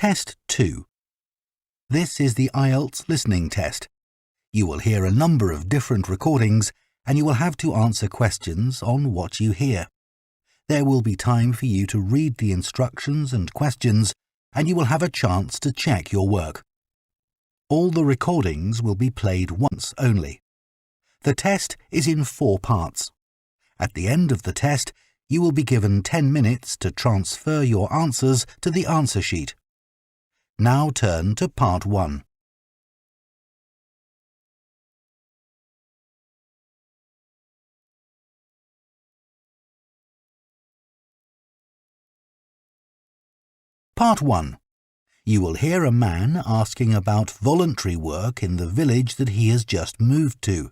Test 2. This is the IELTS listening test. You will hear a number of different recordings and you will have to answer questions on what you hear. There will be time for you to read the instructions and questions and you will have a chance to check your work. All the recordings will be played once only. The test is in 4 parts. At the end of the test, you will be given 10 minutes to transfer your answers to the answer sheet. Now turn to Part 1. Part 1. You will hear a man asking about voluntary work in the village that he has just moved to.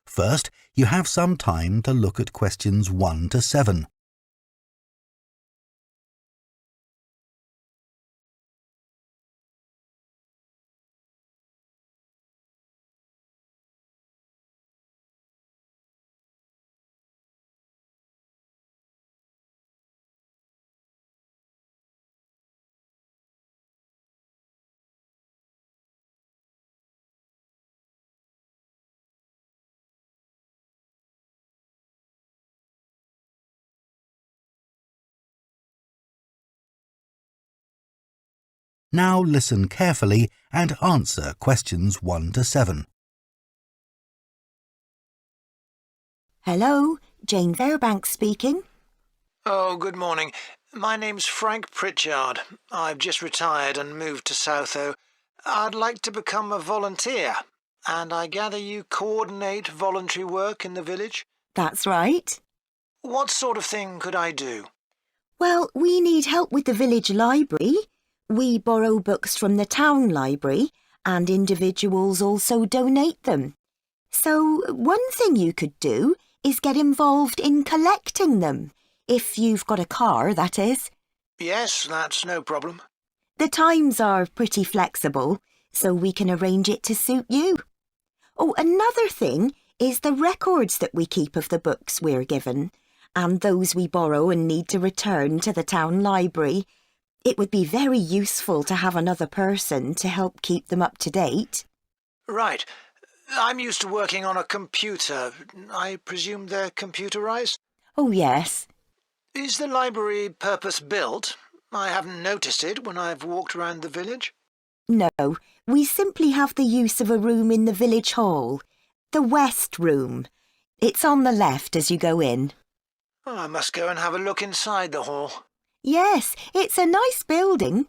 First, you have some time to look at questions 1 to 7. Now listen carefully and answer questions 1 to 7. Hello, Jane Fairbanks speaking. Oh, good morning. My name's Frank Pritchard. I've just retired and moved to Southo. I'd like to become a volunteer, and I gather you coordinate voluntary work in the village? That's right. What sort of thing could I do? Well, we need help with the village library. We borrow books from the town library, and individuals also donate them. So one thing you could do is get involved in collecting them, if you've got a car, that is. Yes, that's no problem. The times are pretty flexible, so we can arrange it to suit you. Oh, another thing is the records that we keep of the books we're given, and those we borrow and need to return to the town library. It would be very useful to have another person to help keep them up to date. Right. I'm used to working on a computer. I presume they're computerized? Oh, yes. Is the library purpose-built? I haven't noticed it when I've walked around the village. No, we simply have the use of a room in the village hall, the West Room. It's on the left as you go in. Oh, I must go and have a look inside the hall. Yes, it's a nice building.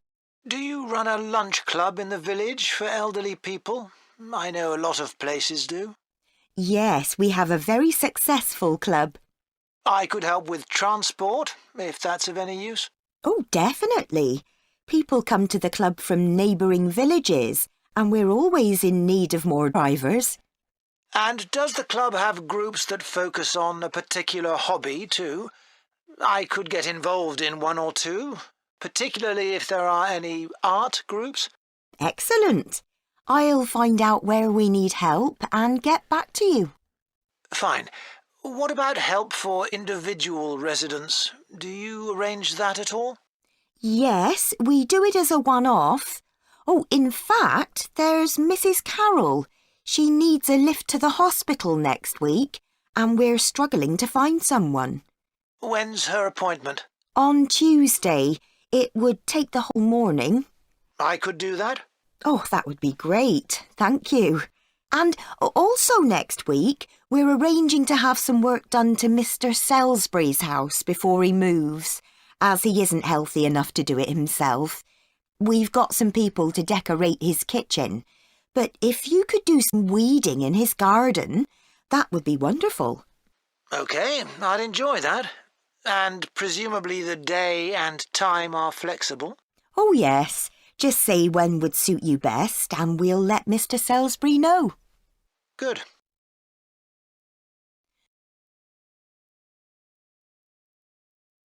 Do you run a lunch club in the village for elderly people? I know a lot of places do. Yes, we have a very successful club. I could help with transport, if that's of any use. Oh, definitely. People come to the club from neighbouring villages, and we're always in need of more drivers. And does the club have groups that focus on a particular hobby too? I could get involved in 1 or 2, particularly if there are any art groups. Excellent. I'll find out where we need help and get back to you. Fine. What about help for individual residents? Do you arrange that at all? Yes, we do it as a one-off. Oh, in fact, there's Mrs. Carroll. She needs a lift to the hospital next week, and we're struggling to find someone. When's her appointment? On Tuesday. It would take the whole morning. I could do that. Oh, that would be great. Thank you. And also next week, we're arranging to have some work done to Mr. Salisbury's house before he moves, as he isn't healthy enough to do it himself. We've got some people to decorate his kitchen, but if you could do some weeding in his garden, that would be wonderful. OK, I'd enjoy that. And presumably the day and time are flexible? Oh, yes. Just say when would suit you best and we'll let Mr. Salisbury know. Good.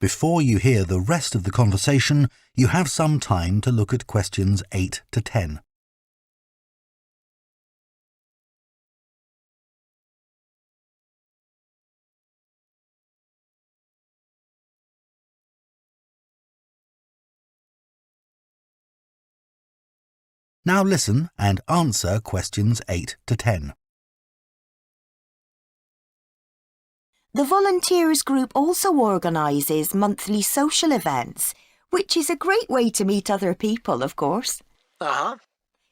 Before you hear the rest of the conversation, you have some time to look at questions 8 to 10. Now listen and answer questions 8 to 10. The volunteers group also organises monthly social events, which is a great way to meet other people, of course. Uh-huh.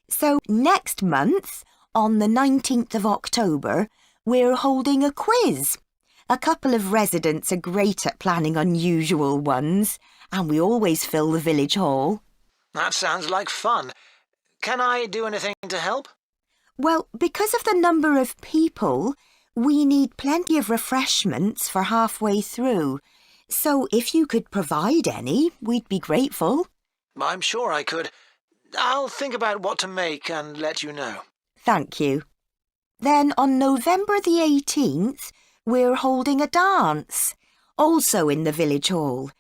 So next month, on the 19th of October, we're holding a quiz. A couple of residents are great at planning unusual ones, and we always fill the village hall. That sounds like fun. Can I do anything to help? Well, because of the number of people, we need plenty of refreshments for halfway through. So if you could provide any, we'd be grateful. I'm sure I could. I'll think about what to make and let you know. Thank you. Then on November the 18th, we're holding a dance, also in the village hall.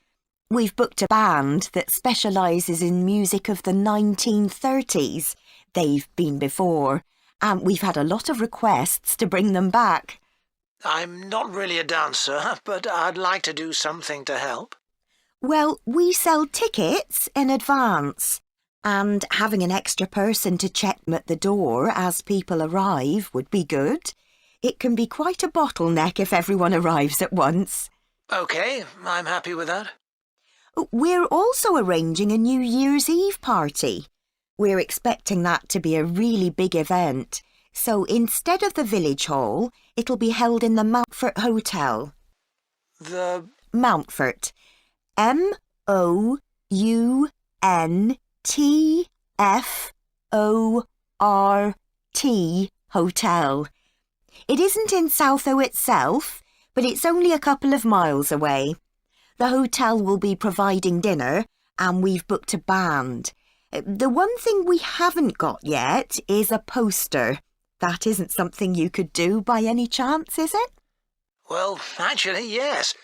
We've booked a band that specialises in music of the 1930s. They've been before, and we've had a lot of requests to bring them back. I'm not really a dancer, but I'd like to do something to help. Well, we sell tickets in advance, and having an extra person to check them at the door as people arrive would be good. It can be quite a bottleneck if everyone arrives at once. OK, I'm happy with that. We're also arranging a New Year's Eve party. We're expecting that to be a really big event, so instead of the village hall, it'll be held in the Mountfort Hotel. The... Mountfort. M-O-U-N-T-F-O-R-T Hotel. It isn't in Southo itself, but it's only a couple of miles away. The hotel will be providing dinner, and we've booked a band. The one thing we haven't got yet is a poster. That isn't something you could do by any chance, is it? Well, actually, yes.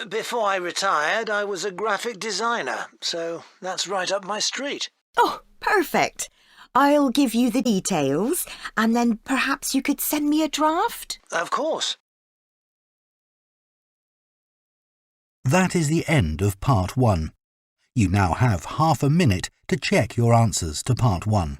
Before I retired, I was a graphic designer, so that's right up my street. Oh, perfect. I'll give you the details, and then perhaps you could send me a draft? Of course. That is the end of Part 1. You now have half a minute to check your answers to Part 1.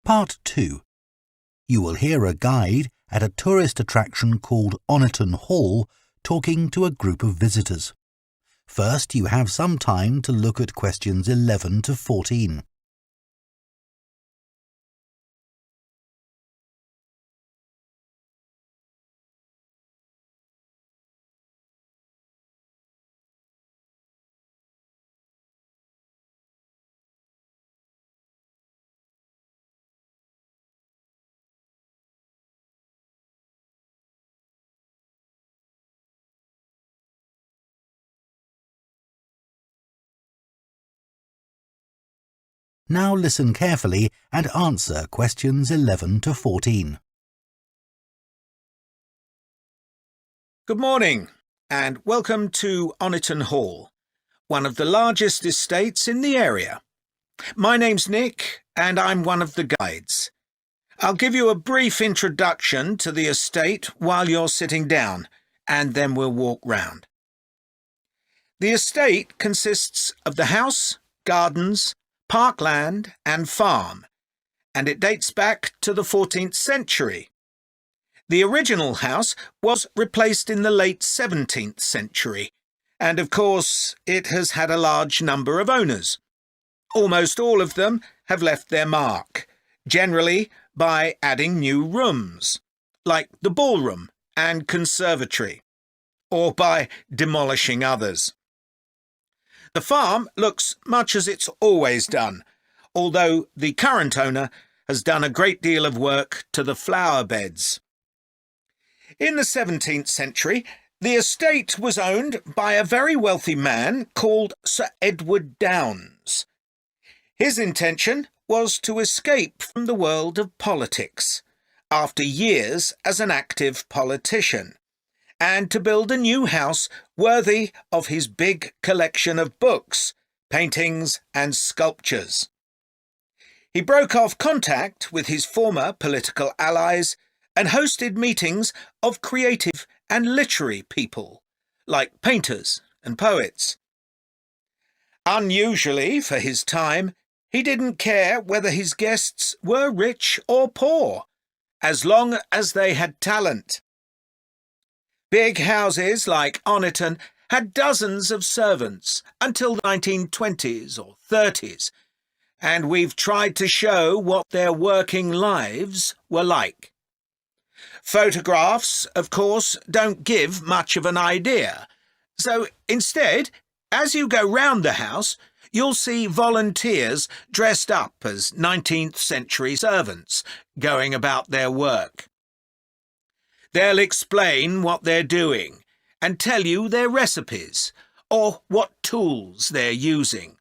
Part 2. You will hear a guide at a tourist attraction called Oniton Hall talking to a group of visitors. First, you have some time to look at questions 11 to 14. Now listen carefully and answer questions 11 to 14. Good morning and welcome to Oniton Hall, one of the largest estates in the area. My name's Nick and I'm one of the guides. I'll give you a brief introduction to the estate while you're sitting down, and then we'll walk round. The estate consists of the house, gardens, parkland and farm, and it dates back to the 14th century. The original house was replaced in the late 17th century, and of course it has had a large number of owners. Almost all of them have left their mark, generally by adding new rooms, like the ballroom and conservatory, or by demolishing others. The farm looks much as it's always done, although the current owner has done a great deal of work to the flower beds. In the 17th century, the estate was owned by a very wealthy man called Sir Edward Downes. His intention was to escape from the world of politics after years as an active politician, and to build a new house worthy of his big collection of books, paintings and sculptures. He broke off contact with his former political allies and hosted meetings of creative and literary people, like painters and poets. Unusually for his time, he didn't care whether his guests were rich or poor, as long as they had talent. Big houses like Oniton had dozens of servants until the 1920s or 30s, and we've tried to show what their working lives were like. Photographs, of course, don't give much of an idea, so instead, as you go round the house, you'll see volunteers dressed up as 19th century servants going about their work. They'll explain what they're doing and tell you their recipes or what tools they're using.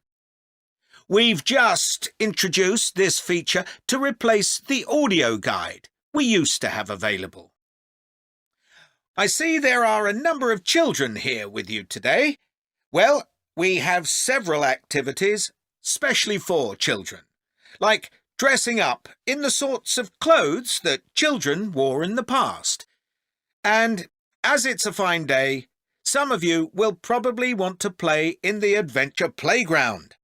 We've just introduced this feature to replace the audio guide we used to have available. I see there are a number of children here with you today. Well, we have several activities specially for children, like dressing up in the sorts of clothes that children wore in the past. And as it's a fine day, some of you will probably want to play in the adventure playground.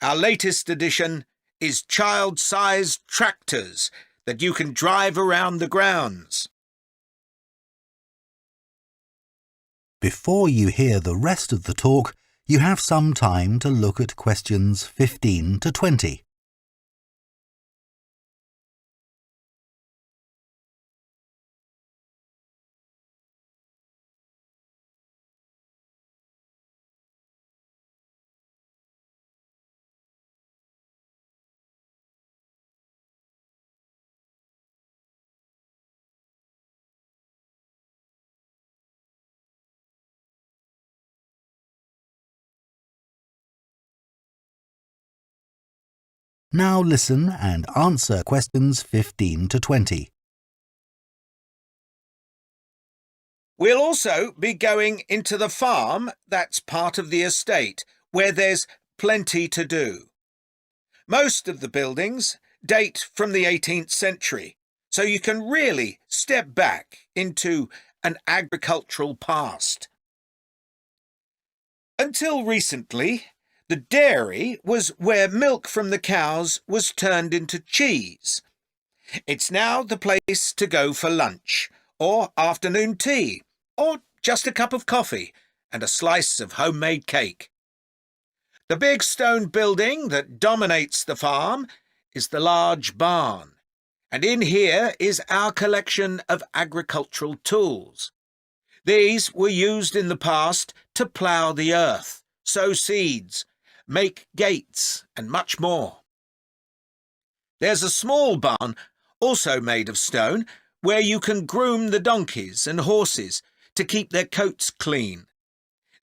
Our latest addition is child-sized tractors that you can drive around the grounds. Before you hear the rest of the talk, you have some time to look at questions 15 to 20. Now listen and answer questions 15 to 20. We'll also be going into the farm that's part of the estate, where there's plenty to do. Most of the buildings date from the 18th century, so you can really step back into an agricultural past. Until recently, the dairy was where milk from the cows was turned into cheese. It's now the place to go for lunch, or afternoon tea, or just a cup of coffee and a slice of homemade cake. The big stone building that dominates the farm is the large barn, and in here is our collection of agricultural tools. These were used in the past to plough the earth, sow seeds, make gates, and much more. There's a small barn, also made of stone, where you can groom the donkeys and horses to keep their coats clean.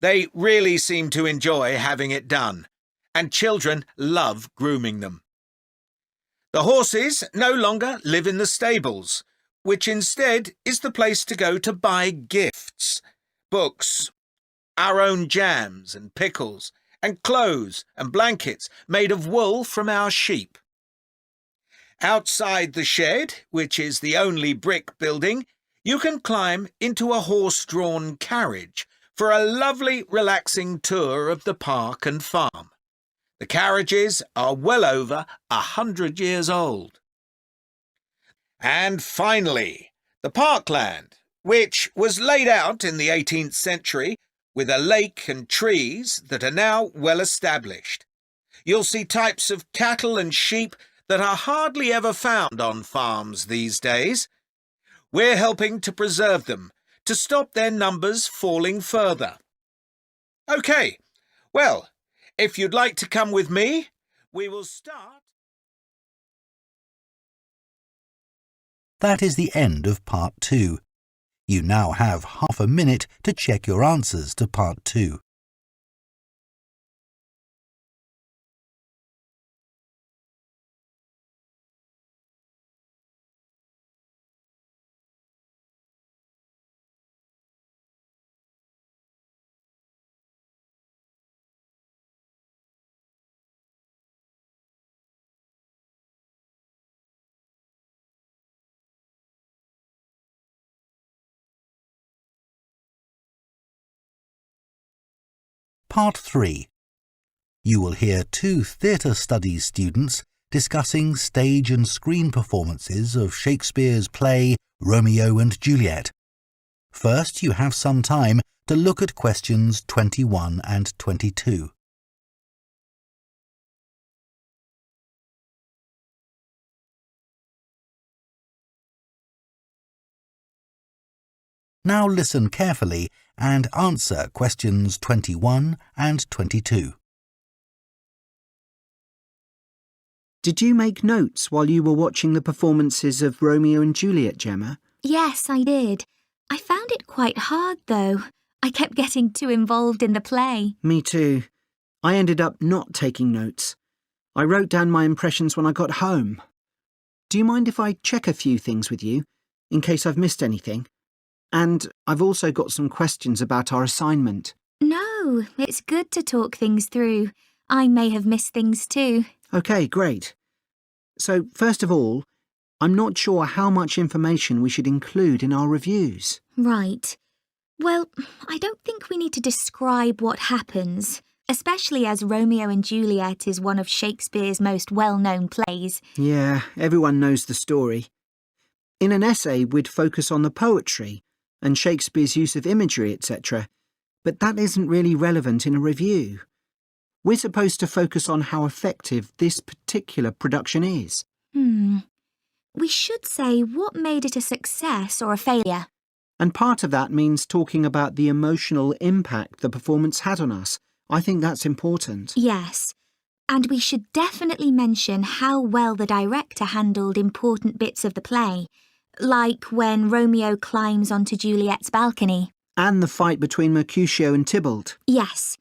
They really seem to enjoy having it done, and children love grooming them. The horses no longer live in the stables, which instead is the place to go to buy gifts, books, our own jams and pickles, and clothes and blankets made of wool from our sheep. Outside the shed, which is the only brick building, you can climb into a horse-drawn carriage for a lovely, relaxing tour of the park and farm. The carriages are well over 100 years old. And finally, the parkland, which was laid out in the 18th century with a lake and trees that are now well established. You'll see types of cattle and sheep that are hardly ever found on farms these days. We're helping to preserve them, to stop their numbers falling further. OK, well, if you'd like to come with me, we will start. That is the end of Part 2. You now have half a minute to check your answers to Part 2. Part 3. You will hear 2 theatre studies students discussing stage and screen performances of Shakespeare's play Romeo and Juliet. First, you have some time to look at questions 21 and 22. Now listen carefully and answer questions 21 and 22. Did you make notes while you were watching the performances of Romeo and Juliet, Gemma? Yes, I did. I found it quite hard, though. I kept getting too involved in the play. Me too. I ended up not taking notes. I wrote down my impressions when I got home. Do you mind if I check a few things with you, in case I've missed anything? And I've also got some questions about our assignment. No, it's good to talk things through. I may have missed things too. OK, great. So, first of all, I'm not sure how much information we should include in our reviews. Right. Well, I don't think we need to describe what happens, especially as Romeo and Juliet is one of Shakespeare's most well-known plays. Yeah, everyone knows the story. In an essay, we'd focus on the poetry and Shakespeare's use of imagery, etc. But that isn't really relevant in a review. We're supposed to focus on how effective this particular production is. We should say what made it a success or a failure. And part of that means talking about the emotional impact the performance had on us. I think that's important. Yes. And we should definitely mention how well the director handled important bits of the play, like when Romeo climbs onto Juliet's balcony. And the fight between Mercutio and Tybalt. Yes.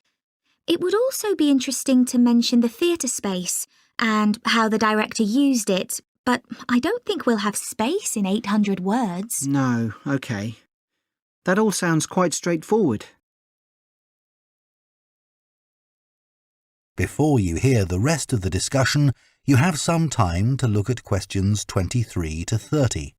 It would also be interesting to mention the theatre space and how the director used it, but I don't think we'll have space in 800 words. No, OK. That all sounds quite straightforward. Before you hear the rest of the discussion, you have some time to look at questions 23 to 30.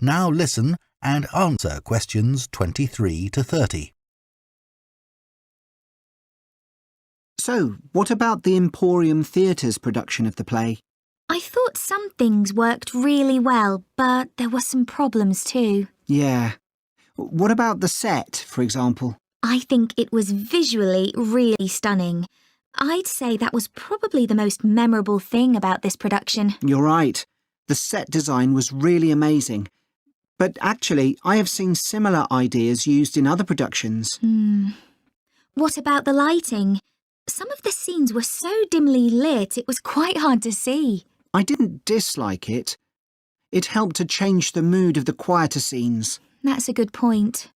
Now listen and answer questions 23 to 30. So, what about the Emporium Theatre's production of the play? I thought some things worked really well, but there were some problems too. Yeah. What about the set, for example? I think it was visually really stunning. I'd say that was probably the most memorable thing about this production. You're right. The set design was really amazing. But actually, I have seen similar ideas used in other productions. What about the lighting? Some of the scenes were so dimly lit, it was quite hard to see. I didn't dislike it. It helped to change the mood of the quieter scenes. That's a good point.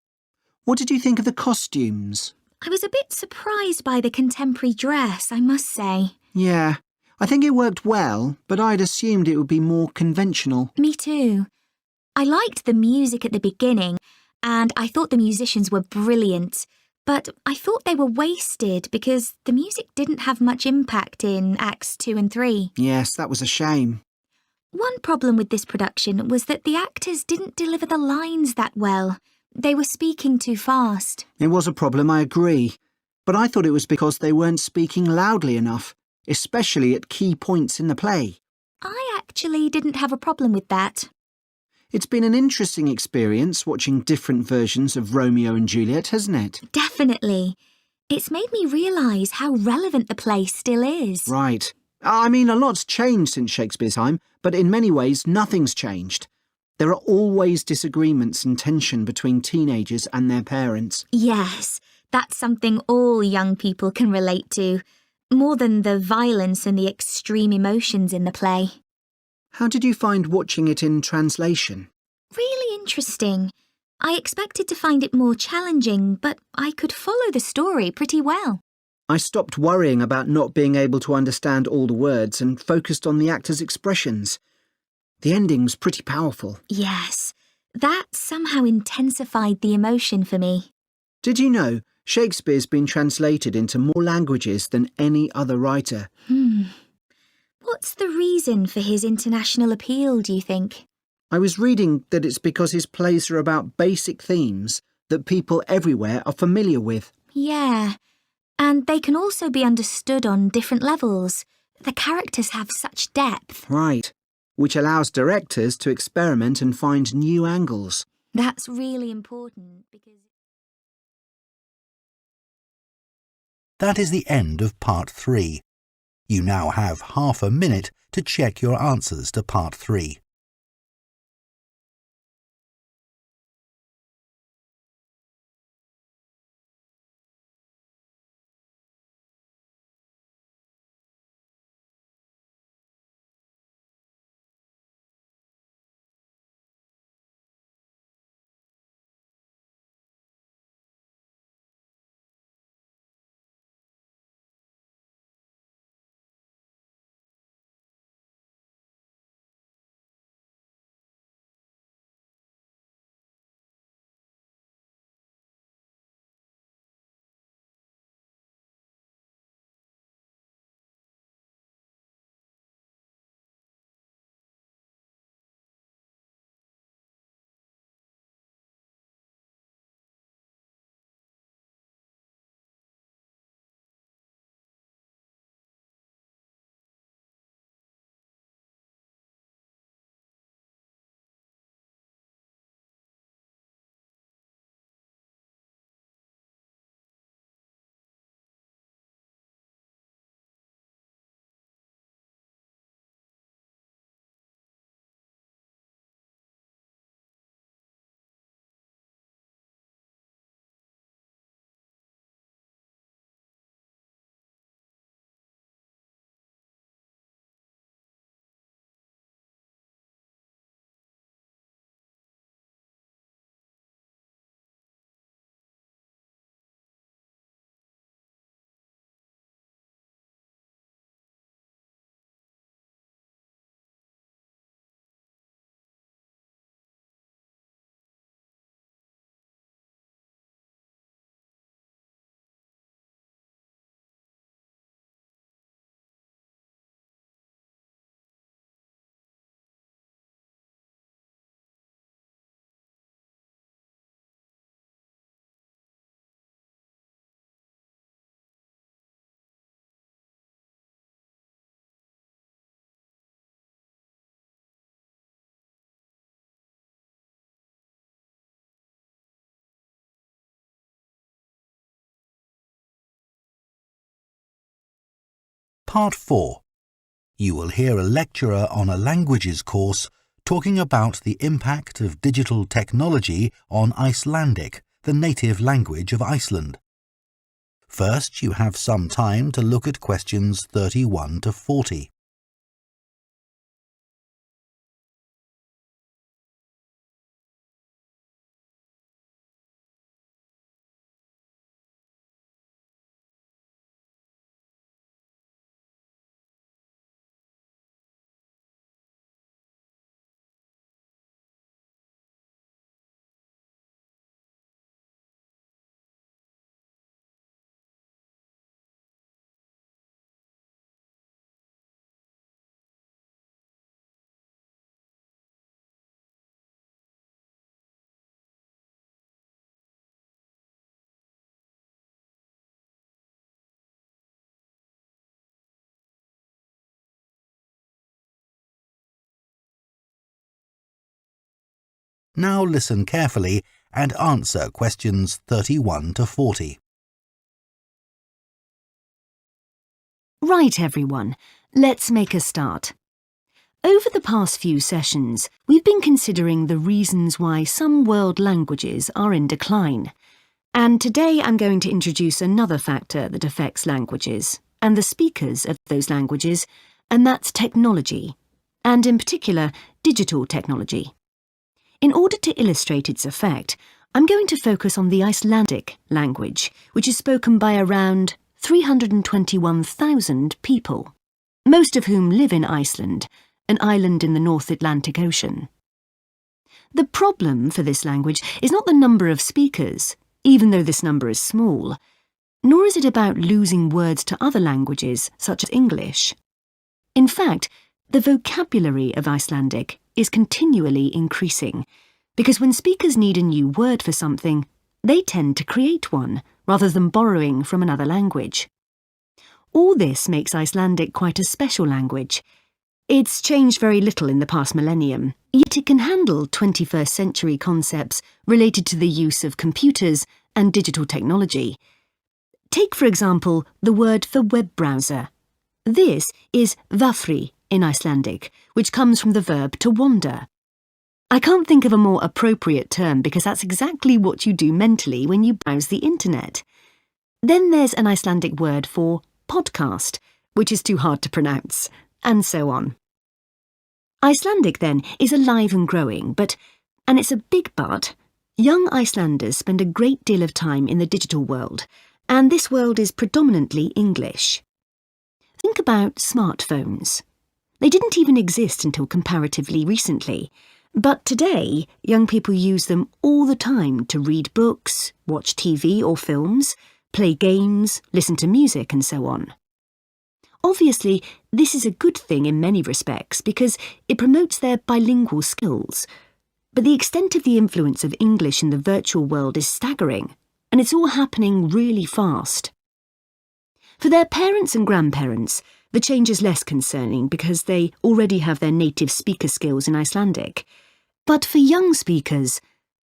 What did you think of the costumes? I was a bit surprised by the contemporary dress, I must say. Yeah, I think it worked well, but I'd assumed it would be more conventional. Me too. I liked the music at the beginning, and I thought the musicians were brilliant, but I thought they were wasted because the music didn't have much impact in Acts 2 and 3. Yes, that was a shame. One problem with this production was that the actors didn't deliver the lines that well. They were speaking too fast. It was a problem, I agree. But I thought it was because they weren't speaking loudly enough, especially at key points in the play. I actually didn't have a problem with that. It's been an interesting experience watching different versions of Romeo and Juliet, hasn't it? Definitely. It's made me realise how relevant the play still is. Right. I mean, a lot's changed since Shakespeare's time, but in many ways nothing's changed. There are always disagreements and tension between teenagers and their parents. Yes, that's something all young people can relate to, more than the violence and the extreme emotions in the play. How did you find watching it in translation? Really interesting. I expected to find it more challenging, but I could follow the story pretty well. I stopped worrying about not being able to understand all the words and focused on the actors' expressions. The ending's pretty powerful. Yes, that somehow intensified the emotion for me. Did you know Shakespeare's been translated into more languages than any other writer? What's the reason for his international appeal, do you think? I was reading that it's because his plays are about basic themes that people everywhere are familiar with. Yeah, and they can also be understood on different levels. The characters have such depth. Right, which allows directors to experiment and find new angles. That's really important because... That is the end of Part 3. You now have half a minute to check your answers to Part 3. Part 4. You will hear a lecturer on a languages course talking about the impact of digital technology on Icelandic, the native language of Iceland. First, you have some time to look at questions 31 to 40. Now listen carefully and answer questions 31 to 40. Right, everyone, let's make a start. Over the past few sessions, we've been considering the reasons why some world languages are in decline. And today I'm going to introduce another factor that affects languages and the speakers of those languages, and that's technology, and in particular, digital technology. In order to illustrate its effect, I'm going to focus on the Icelandic language, which is spoken by around 321,000 people, most of whom live in Iceland, an island in the North Atlantic Ocean. The problem for this language is not the number of speakers, even though this number is small, nor is it about losing words to other languages, such as English. In fact, the vocabulary of Icelandic is continually increasing, because when speakers need a new word for something, they tend to create one, rather than borrowing from another language. All this makes Icelandic quite a special language. It's changed very little in the past millennium, yet it can handle 21st century concepts related to the use of computers and digital technology. Take, for example, the word for web browser. This is vafri in Icelandic, which comes from the verb to wander. I can't think of a more appropriate term because that's exactly what you do mentally when you browse the internet. Then there's an Icelandic word for podcast, which is too hard to pronounce, and so on. Icelandic, then, is alive and growing, but, and it's a big but, young Icelanders spend a great deal of time in the digital world, and this world is predominantly English. Think about smartphones. They didn't even exist until comparatively recently, but today young people use them all the time to read books, watch TV or films, play games, listen to music and so on. Obviously, this is a good thing in many respects because it promotes their bilingual skills. But the extent of the influence of English in the virtual world is staggering, and it's all happening really fast. For their parents and grandparents, the change is less concerning because they already have their native speaker skills in Icelandic. But for young speakers,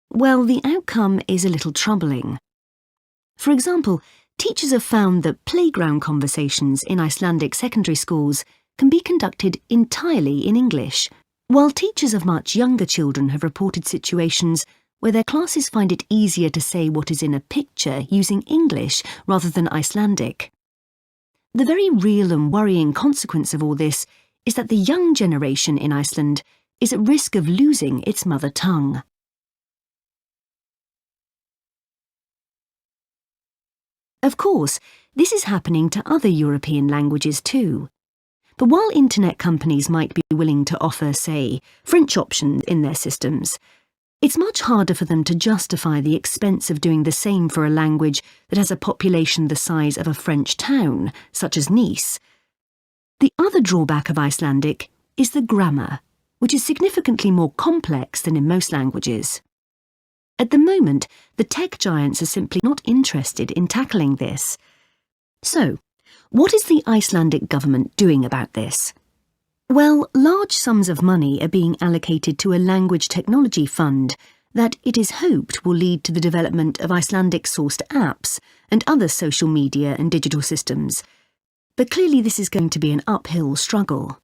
well, the outcome is a little troubling. For example, teachers have found that playground conversations in Icelandic secondary schools can be conducted entirely in English, while teachers of much younger children have reported situations where their classes find it easier to say what is in a picture using English rather than Icelandic. The very real and worrying consequence of all this is that the young generation in Iceland is at risk of losing its mother tongue. Of course, this is happening to other European languages too. But while internet companies might be willing to offer, say, French options in their systems, it's much harder for them to justify the expense of doing the same for a language that has a population the size of a French town, such as Nice. The other drawback of Icelandic is the grammar, which is significantly more complex than in most languages. At the moment, the tech giants are simply not interested in tackling this. So, what is the Icelandic government doing about this? Well, large sums of money are being allocated to a language technology fund that it is hoped will lead to the development of Icelandic-sourced apps and other social media and digital systems. But clearly this is going to be an uphill struggle.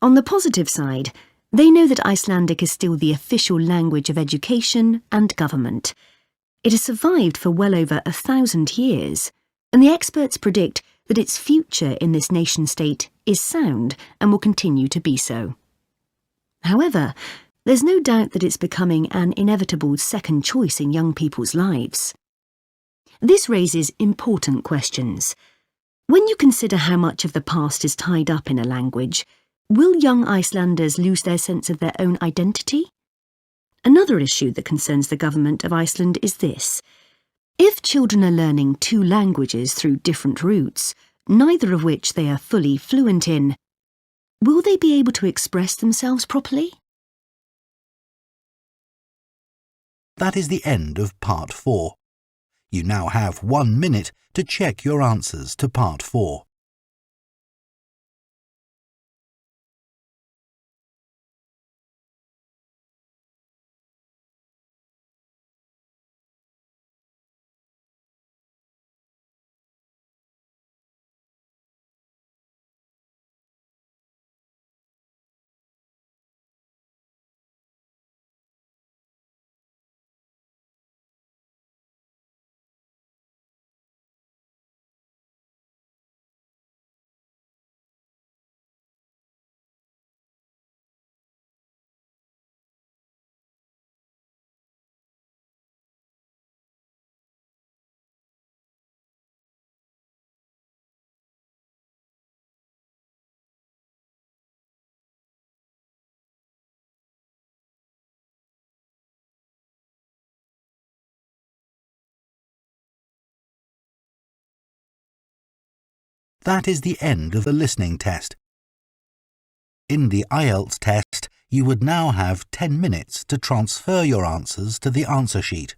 On the positive side, they know that Icelandic is still the official language of education and government. It has survived for well over 1,000 years, and the experts predict that its future in this nation-state is sound and will continue to be so. However, there's no doubt that it's becoming an inevitable second choice in young people's lives. This raises important questions. When you consider how much of the past is tied up in a language, will young Icelanders lose their sense of their own identity? Another issue that concerns the government of Iceland is this. If children are learning two languages through different routes, neither of which they are fully fluent in, will they be able to express themselves properly? That is the end of Part 4. You now have 1 minute to check your answers to Part 4. That is the end of the listening test. In the IELTS test, you would now have 10 minutes to transfer your answers to the answer sheet.